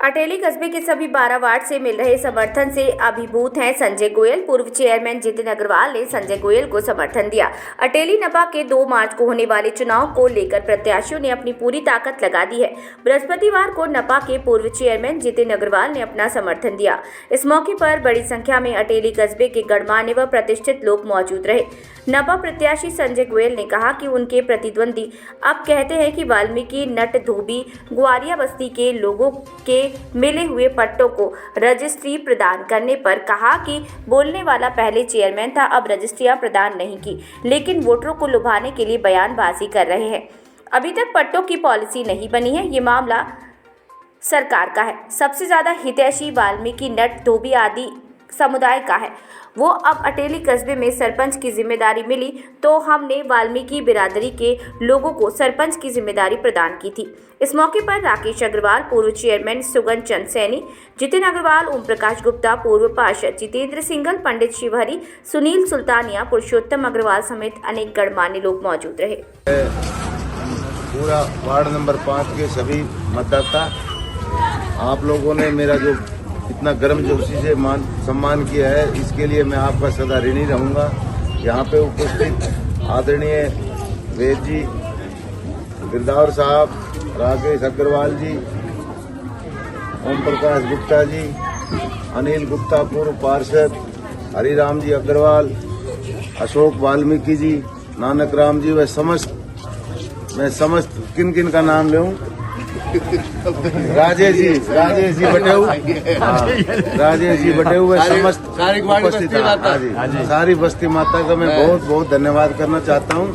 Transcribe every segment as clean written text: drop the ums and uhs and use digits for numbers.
अटेली कस्बे के सभी 12 वार्ड से मिल रहे समर्थन से अभिभूत हैं संजय गोयल। पूर्व चेयरमैन जितिन अग्रवाल ने संजय गोयल को समर्थन दिया। अटेली नपा के 2 मार्च को होने वाले चुनाव को लेकर प्रत्याशियों ने अपनी पूरी ताकत लगा दी है। बृहस्पतिवार को नपा के पूर्व चेयरमैन जितिन अग्रवाल ने अपना समर्थन दिया। इस मौके पर बड़ी संख्या में अटेली कस्बे के गणमान्य व प्रतिष्ठित लोग मौजूद रहे। नपा प्रत्याशी संजय गोयल ने कहा कि उनके प्रतिद्वंदी अब कहते हैं कि वाल्मीकि, नट, धोबी, ग्वारिया बस्ती के लोगों के मिले हुए पट्टों को रजिस्ट्री प्रदान करने पर कहा कि बोलने वाला पहले चेयरमैन था, अब रजिस्ट्रियां प्रदान नहीं की, लेकिन वोटरों को लुभाने के लिए बयानबाजी कर रहे हैं। अभी तक पट्टों की पॉलिसी नहीं बनी है, ये मामला सरकार का है। सबसे ज़्यादा हितैषी वाल्मीकि, नट, धोबी आदि समुदाय का है। वो अब अटेली कस्बे में सरपंच की जिम्मेदारी मिली तो हमने वाल्मीकि बिरादरी के लोगों को सरपंच की जिम्मेदारी प्रदान की थी। इस मौके पर राकेश अग्रवाल, पूर्व चेयरमैन सुगन चंद सैनी, जितिन अग्रवाल, ओम प्रकाश गुप्ता, पूर्व पार्षद जितेंद्र सिंघल, पंडित शिवहरी, सुनील सुल्तानिया, पुरुषोत्तम अग्रवाल समेत अनेक गणमान्य लोग मौजूद रहे। पूरा वार्ड नंबर 5 के सभी मतदाता, आप लोगों ने मेरा जो इतना गर्मजोशी से सम्मान किया है, इसके लिए मैं आपका सदा ऋणी रहूंगा। यहाँ पे उपस्थित आदरणीय वेद जी, गिरदावर साहब, राकेश अग्रवाल जी, ओम प्रकाश गुप्ता जी, अनिल गुप्ता पूर्व पार्षद, हरिराम जी अग्रवाल, अशोक वाल्मीकि जी, नानक राम जी, मैं समस्त किन किन का नाम लूं? राजेश जी बटे हुए समस्त उपस्थित सारी बस्ती माता का मैं बहुत बहुत धन्यवाद करना चाहता हूँ।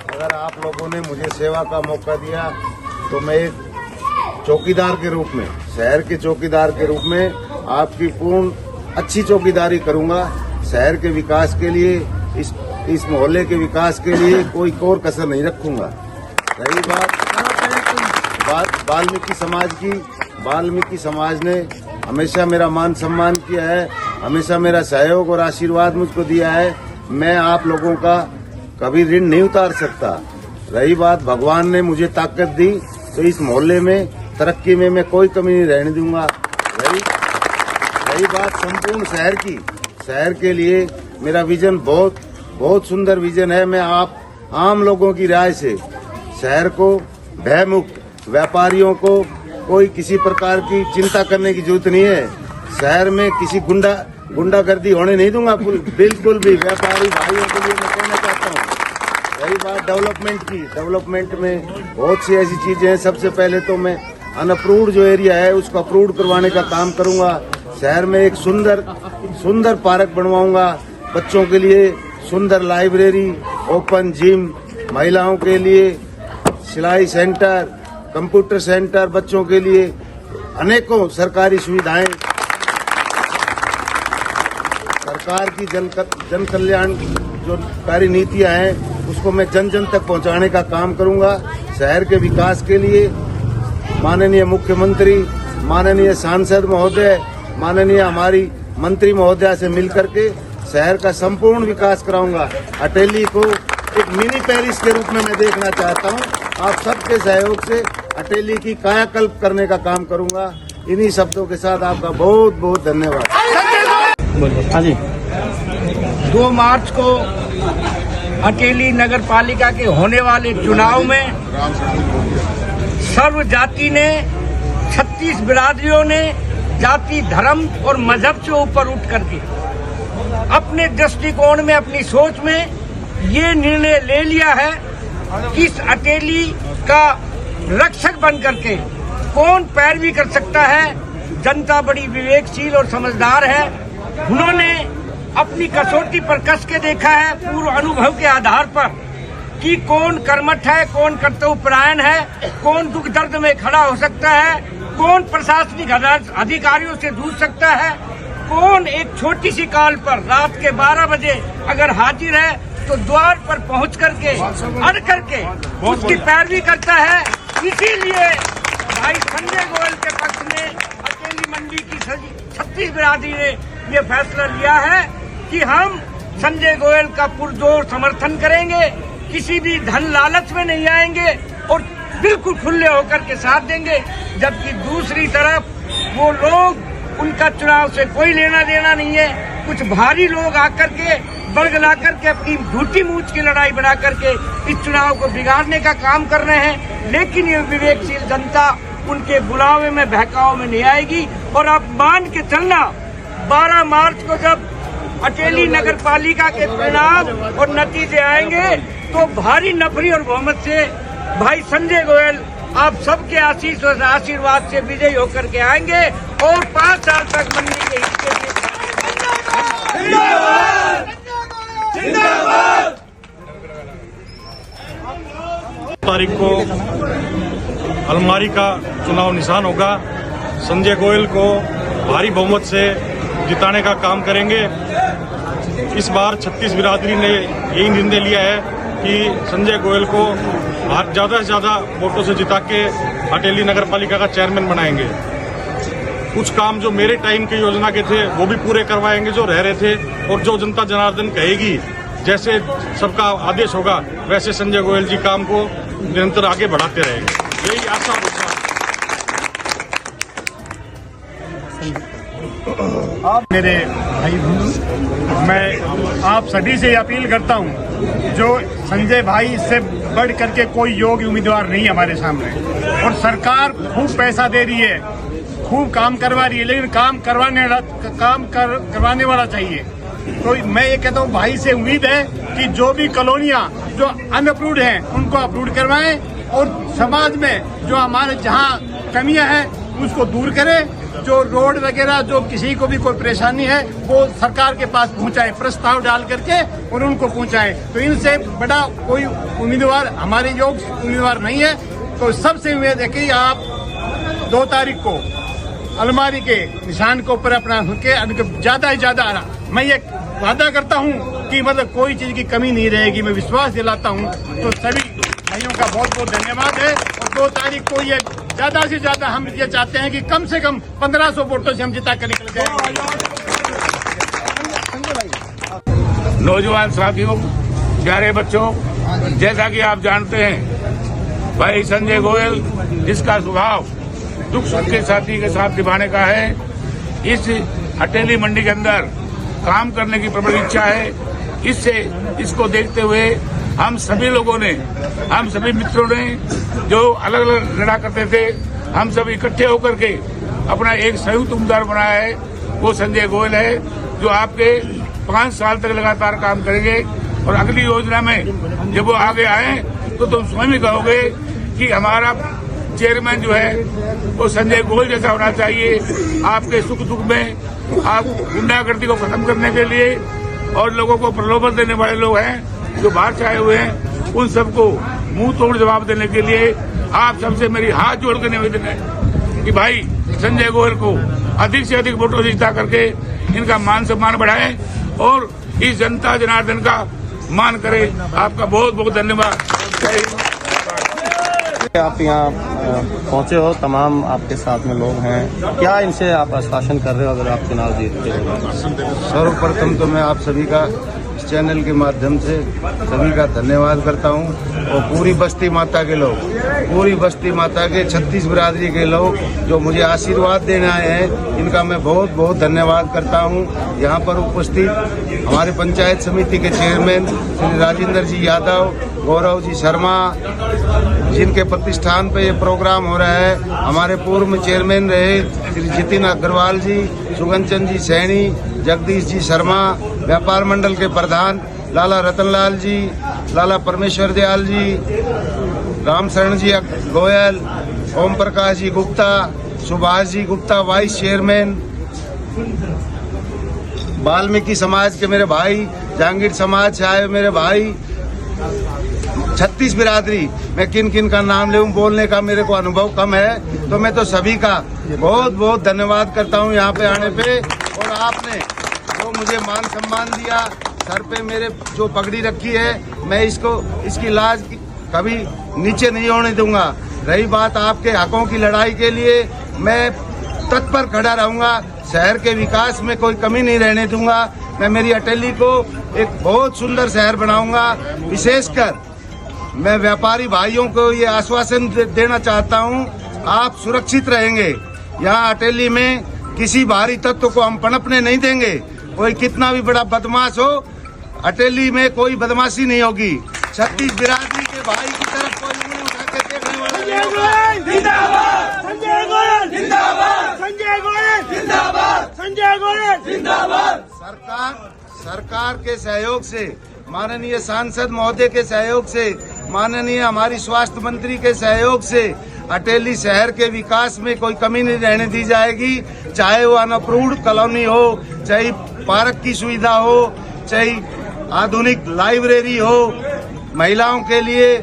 अगर आप लोगों ने मुझे सेवा का मौका दिया तो मैं एक चौकीदार के रूप में, शहर के चौकीदार के रूप में आपकी पूर्ण अच्छी चौकीदारी करूंगा। शहर के विकास के लिए, इस मोहल्ले के विकास के लिए कोई कोर कसर नहीं रखूंगा। रही बात वाल्मीकि समाज की, वाल्मीकि समाज ने हमेशा मेरा मान सम्मान किया है, हमेशा मेरा सहयोग और आशीर्वाद मुझको दिया है। मैं आप लोगों का कभी ऋण नहीं उतार सकता। रही बात भगवान ने मुझे ताकत दी तो इस मोहल्ले में तरक्की में मैं कोई कमी नहीं रहने दूंगा। रही बात संपूर्ण शहर की, शहर के लिए मेरा विजन बहुत सुंदर विजन है। मैं आप आम लोगों की राय से शहर को भयमुक्त, व्यापारियों को कोई किसी प्रकार की चिंता करने की जरूरत नहीं है। शहर में किसी गुंडागर्दी होने नहीं दूंगा, बिल्कुल भी। व्यापारी भाइयों के लिए मैं कहना चाहता हूँ। रही बात डेवलपमेंट की, डेवलपमेंट में बहुत सी ऐसी चीजें हैं। सबसे पहले तो मैं अनअप्रूव्ड जो एरिया है उसको अप्रूव्ड करवाने का काम करूंगा। शहर में एक सुंदर पार्क बनवाऊंगा, बच्चों के लिए सुंदर लाइब्रेरी, ओपन जिम, महिलाओं के लिए सिलाई सेंटर, कंप्यूटर सेंटर, बच्चों के लिए अनेकों सरकारी सुविधाएं। सरकार की जन कल्याण जो कार्य नीतियां हैं उसको मैं जन जन तक पहुंचाने का काम करूंगा। शहर के विकास के लिए माननीय मुख्यमंत्री, माननीय सांसद महोदय, माननीय हमारी मंत्री महोदया से मिलकर के शहर का संपूर्ण विकास कराऊंगा। अटेली को एक मिनी पेरिस के रूप में मैं देखना चाहता हूं। आप सबके सहयोग से अटेली की कायाकल्प करने का काम करूंगा। इन्हीं शब्दों के साथ आपका बहुत बहुत धन्यवाद। 2 मार्च को अटेली नगर पालिका के होने वाले चुनाव में सर्व जाति ने, 36 बिरादरियों ने जाति, धर्म और मजहब से ऊपर उठ करके अपने दृष्टिकोण में, अपनी सोच में ये निर्णय ले लिया है कि इस अटेली का रक्षक बन करके कौन पैरवी कर सकता है। जनता बड़ी विवेकशील और समझदार है। उन्होंने अपनी कसौटी पर कस के देखा है पूर्व अनुभव के आधार पर कि कौन कर्मठ है, कौन कर्तव्यपरायण है, कौन दुख दर्द में खड़ा हो सकता है, कौन प्रशासनिक अधिकारियों से जूझ सकता है, कौन एक छोटी सी कॉल पर रात के 12 बजे अगर हाजिर है तो द्वार पर पहुंच करके अड़ करके उसकी पैरवी करता है। इसीलिए भाई संजय गोयल के पक्ष में अटेली मंडी की 36 बिरादरी ने ये फैसला लिया है कि हम संजय गोयल का पुरजोर समर्थन करेंगे। किसी भी धन लालच में नहीं आएंगे। और बिल्कुल खुले होकर के साथ देंगे, जबकि दूसरी तरफ वो लोग, उनका चुनाव से कोई लेना देना नहीं है। कुछ भारी लोग आकर के बड़गला करके अपनी झूठी मूंछ की लड़ाई बना करके इस चुनाव को बिगाड़ने का काम कर रहे हैं, लेकिन ये विवेकशील जनता उनके बुलावे में, बहकाव में नहीं आएगी। और आप मान के चलना, 12 मार्च को जब अटेली नगर पालिका के परिणाम और नतीजे आएंगे तो भारी नफरी और बहुमत से भाई संजय गोयल आप सबके आशीष और आशीर्वाद से विजयी होकर के आएंगे और 5 साल तक मंडी के हिस्से में तारीख को अलमारी का चुनाव निशान होगा। संजय गोयल को भारी बहुमत से जिताने का काम करेंगे। इस बार 36 बिरादरी ने यही निर्णय लिया है कि संजय गोयल को ज्यादा से ज्यादा वोटों से जिता के अटेली नगर पालिका का चेयरमैन बनाएंगे। कुछ काम जो मेरे टाइम के योजना के थे वो भी पूरे करवाएंगे जो रह रहे थे, और जो जनता जनार्दन कहेगी, जैसे सबका आदेश होगा वैसे संजय गोयल जी काम को निरंतर आगे बढ़ाते रहेंगे। यही आशा आप मेरे भाई बंधु, मैं आप सभी से अपील करता हूं, जो संजय भाई से बढ़ करके कोई योग्य उम्मीदवार नहीं हमारे सामने, और सरकार खूब पैसा दे रही है, खूब काम करवा रही है, लेकिन काम करवाने वाला चाहिए। तो मैं ये कहता हूँ, भाई से उम्मीद है कि जो भी कॉलोनियां जो अनअप्रूव्ड हैं उनको अप्रूव करवाएं, और समाज में जो हमारे जहाँ कमियां हैं उसको दूर करें। जो रोड वगैरह जो किसी को भी कोई परेशानी है वो सरकार के पास पहुंचाएं, प्रस्ताव डाल करके और उनको पहुंचाएं। तो इनसे बड़ा कोई उम्मीदवार हमारे योग्य उम्मीदवार नहीं है। तो सबसे उम्मीद है कि आप 2 तारीख को अलमारी के निशान के ऊपर अपना ज्यादा से ज्यादा, मैं ये वादा करता हूँ कि मतलब कोई चीज की कमी नहीं रहेगी, मैं विश्वास दिलाता हूँ। तो सभी भाइयों का बहुत बहुत धन्यवाद है। और 2 तारीख को ये ज्यादा से ज्यादा हम ये चाहते हैं कि कम से कम 1500 वोटों से हम जिता कर निकल जाएंगे। नौजवान साथियों, प्यारे बच्चों, जैसा कि आप जानते हैं, भाई संजय गोयल जिसका स्वभाव दुख सुख के साथी के साथ निभाने का है, इस अटेली मंडी के अंदर काम करने की प्रबल इच्छा है। इसको देखते हुए हम सभी लोगों ने, हम सभी मित्रों ने जो अलग अलग लड़ा करते थे, हम सब इकट्ठे होकर के अपना एक संयुक्त उम्मीदवार बनाया है, वो संजय गोयल है, जो आपके 5 साल तक लगातार काम करेंगे। और अगली योजना में जब वो आगे आए तो तुम स्वयं ही कहोगे कि हमारा चेयरमैन जो है वो संजय गोयल जैसा होना चाहिए। आपके सुख दुख में आप गुंडागर्दी को खत्म करने के लिए और लोगों को प्रलोभन देने वाले लोग हैं जो बाहर से आए हुए हैं, उन सबको मुंह तोड़ जवाब देने के लिए आप सबसे मेरी हाथ जोड़ के निवेदन है कि भाई संजय गोयल को अधिक से अधिक वोटों से जिता करके इनका मान सम्मान बढ़ाएं और इस जनता जनार्दन का मान करें। आपका बहुत बहुत धन्यवाद। आप यहाँ पहुँचे हो, तमाम आपके साथ में लोग हैं, क्या इनसे आप आश्वासन कर रहे हो अगर आप चुनाव जीतते हो? सर्वप्रथम तो मैं आप सभी का इस चैनल के माध्यम से सभी का धन्यवाद करता हूं, और पूरी बस्ती माता के लोग, पूरी बस्ती माता के 36 बिरादरी के लोग जो मुझे आशीर्वाद देने आए हैं, इनका मैं बहुत बहुत धन्यवाद करता हूं। यहाँ पर उपस्थित हमारे पंचायत समिति के चेयरमैन श्री राजेंद्र जी यादव, गौरव जी शर्मा, जिनके प्रतिष्ठान पे ये प्रोग्राम हो रहा है, हमारे पूर्व में चेयरमैन रहे श्री जितिन अग्रवाल जी, सुगंचन जी सैनी, जगदीश जी शर्मा, व्यापार मंडल के प्रधान लाला रतनलाल जी, लाला परमेश्वर दयाल जी, राम शरण जी गोयल, ओम प्रकाश जी गुप्ता, सुभाष जी गुप्ता वाइस चेयरमैन, वाल्मीकि समाज के मेरे भाई, जहांगीर समाज से आए मेरे भाई, 36 बिरादरी, मैं किन किन का नाम लूं, बोलने का मेरे को अनुभव कम है, तो मैं तो सभी का बहुत बहुत धन्यवाद करता हूं यहाँ पे आने पे। और आपने जो मुझे मान सम्मान दिया, सर पे मेरे जो पगड़ी रखी है, मैं इसकी लाज कभी नीचे नहीं होने दूंगा। रही बात आपके हकों की लड़ाई के लिए, मैं तत्पर खड़ा रहूंगा, शहर के विकास में कोई कमी नहीं रहने दूंगा। मैं मेरी अटेली को एक बहुत सुंदर शहर बनाऊंगा। विशेषकर मैं व्यापारी भाइयों को ये आश्वासन देना चाहता हूँ, आप सुरक्षित रहेंगे। यहाँ अटेली में किसी बाहरी तत्व को हम पनपने नहीं देंगे। कोई कितना भी बड़ा बदमाश हो, अटेली में कोई बदमाशी नहीं होगी। 36 बिरादरी के भाई की तरफ कोई उंगली उठा के देखने वाला नहीं होगा। संजय गोयल जिंदाबाद, संजय गोयल जिंदाबाद, संजय गोयल जिंदाबाद। सरकार के सहयोग से, माननीय सांसद महोदय के सहयोग से, माननीय हमारी स्वास्थ्य मंत्री के सहयोग से अटेली शहर के विकास में कोई कमी नहीं रहने दी जाएगी। चाहे वो अनअप्रूव्ड कॉलोनी हो, चाहे पार्क की सुविधा हो, चाहे आधुनिक लाइब्रेरी हो, महिलाओं के लिए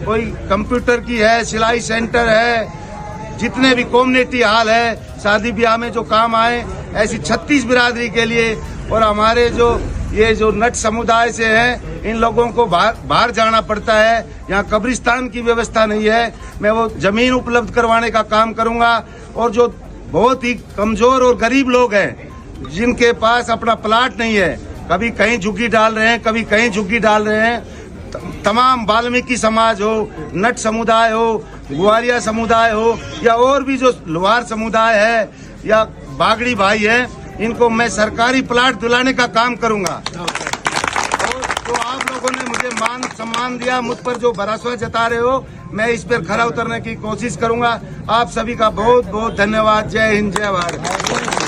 कोई कंप्यूटर की है, सिलाई सेंटर है, जितने भी कम्युनिटी हॉल है, शादी ब्याह में जो काम आए, ऐसी 36 बिरादरी के लिए। और हमारे जो नट समुदाय से हैं, इन लोगों को बाहर जाना पड़ता है, यहाँ कब्रिस्तान की व्यवस्था नहीं है। मैं वो जमीन उपलब्ध करवाने का काम करूंगा। और जो बहुत ही कमजोर और गरीब लोग हैं, जिनके पास अपना प्लाट नहीं है, कभी कहीं झुग्गी डाल रहे हैं, कभी कहीं झुग्गी डाल रहे हैं, तमाम वाल्मीकि समाज हो, नट समुदाय हो, ग्वारिया समुदाय हो, या और भी जो लोहार समुदाय है या बागड़ी भाई है, इनको मैं सरकारी प्लाट दिलाने का काम करूंगा। और जो आप लोगों ने मुझे मान सम्मान दिया, मुझ पर जो भरोसा जता रहे हो, मैं इस पर खरा उतरने की कोशिश करूंगा। आप सभी का बहुत बहुत धन्यवाद। जय हिंद, जय भारत।